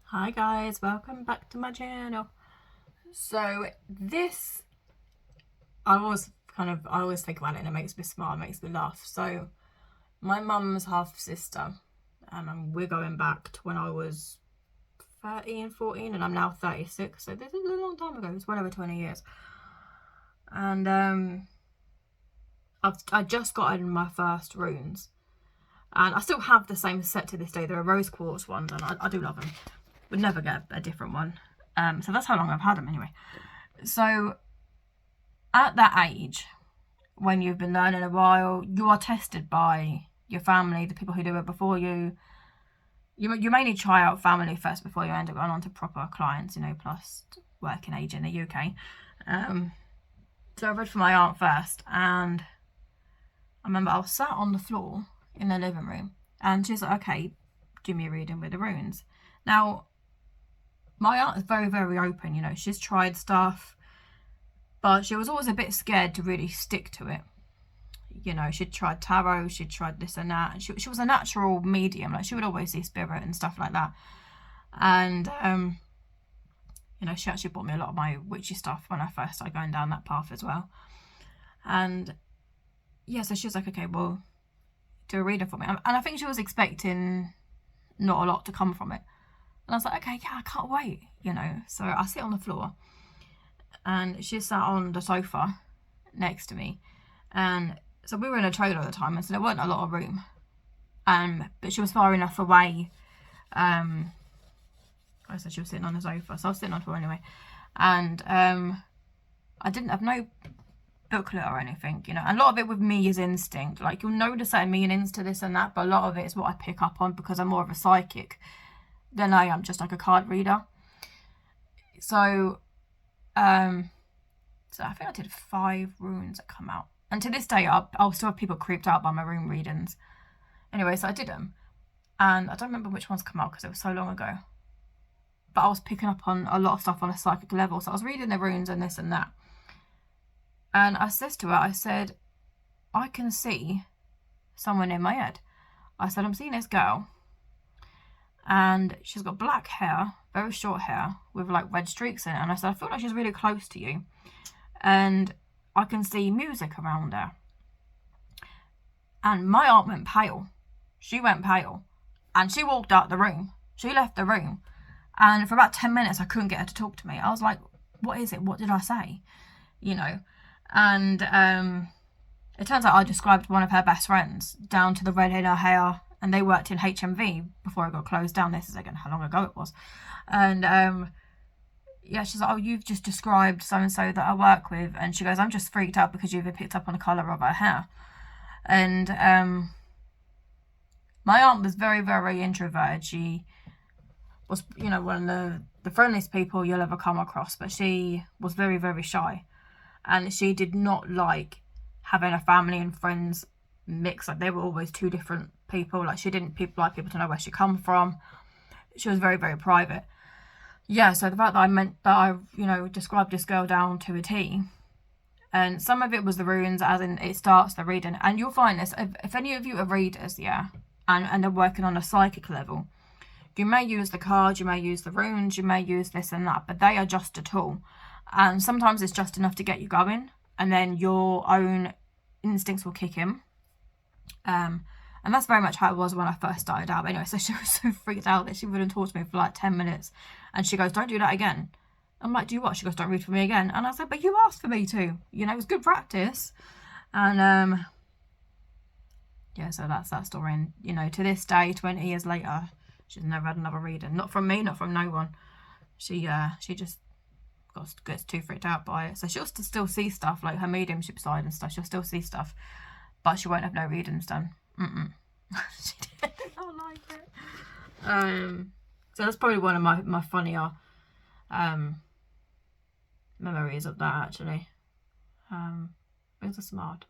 Hi guys, welcome back to my channel. So this, I always think about it and it makes me smile, it makes me laugh. So my mum's half sister, and we're going back to when I was 13, 14 and I'm now 36. So this is a long time ago, it's well over 20 years. And I just got in my first runes. And I still have the same set to this day. They're a rose quartz ones and I do love them. Would never get a different one. So that's how long I've had them anyway. So at that age, when you've been learning a while, you are tested by your family, the people who do it before you. You mainly try out family first before you end up going on to proper clients, plus working age in the UK. So I read for my aunt first, and I remember I was sat on the floor in the living room, and she's like, okay, do me a reading with the runes. Now, my aunt is very, very open, she's tried stuff, but she was always a bit scared to really stick to it. She'd tried tarot, she'd tried this and that. She was a natural medium, like she would always see spirit and stuff like that. And, she actually bought me a lot of my witchy stuff when I first started going down that path as well. And, yeah, so she was like, okay, well, do a reading for me. And I think she was expecting not a lot to come from it. And I was like, okay, yeah, I can't wait, So I sit on the floor and she sat on the sofa next to me. And so we were in a trailer at the time, and so there wasn't a lot of room. But she was far enough away. I said she was sitting on the sofa, so I was sitting on the floor anyway. And I didn't have no booklet or anything, A lot of it with me is instinct. Like, you'll notice certain meanings to this and that, but a lot of it is what I pick up on because I'm more of a psychic than I am just like a card reader. So, I think I did 5 runes that come out. And to this day, I'll still have people creeped out by my rune readings. Anyway, so I did them. And I don't remember which ones come out because it was so long ago. But I was picking up on a lot of stuff on a psychic level. So I was reading the runes and this and that. And I said to her, I said, I can see someone in my head. I said, I'm seeing this girl. And she's got black hair, very short hair, with like red streaks in it. And I said, I feel like she's really close to you. And I can see music around her. And my aunt went pale. She went pale. And she walked out the room. She left the room. And for about 10 minutes, I couldn't get her to talk to me. I was like, what is it? What did I say? And it turns out I described one of her best friends down to the red in her hair. And they worked in HMV before it got closed down. This is again how long ago it was. And yeah, she's like, oh, you've just described so-and-so that I work with. And she goes, I'm just freaked out because you've picked up on the colour of her hair. And my aunt was very, very introverted. She was, one of the friendliest people you'll ever come across. But she was very, very shy. And she did not like having her family and friends mixed. Like, they were always two different people. Like, she didn't like people to know where she come from. She was very, very private. Yeah, so the fact that I described this girl down to a T. And some of it was the runes, as in it starts the reading. And you'll find this, if any of you are readers, yeah, and they're working on a psychic level, you may use the cards, you may use the runes, you may use this and that, but they are just a tool. And sometimes it's just enough to get you going, and then your own instincts will kick in. And that's very much how it was when I first started out. But anyway, so she was so freaked out that she wouldn't talk to me for like 10 minutes. And she goes, don't do that again. I'm like, do what? She goes, don't read for me again. And I said, but you asked for me to. It was good practice. And yeah, so that's that story. And, to this day, 20 years later, she's never had another reading. Not from me, not from no one. She just gets too freaked out by it. So she'll still see stuff, like her mediumship side and stuff. She'll still see stuff. But she won't have no readings done. She did not like it. So that's probably one of my funnier memories of that, actually. It was a smart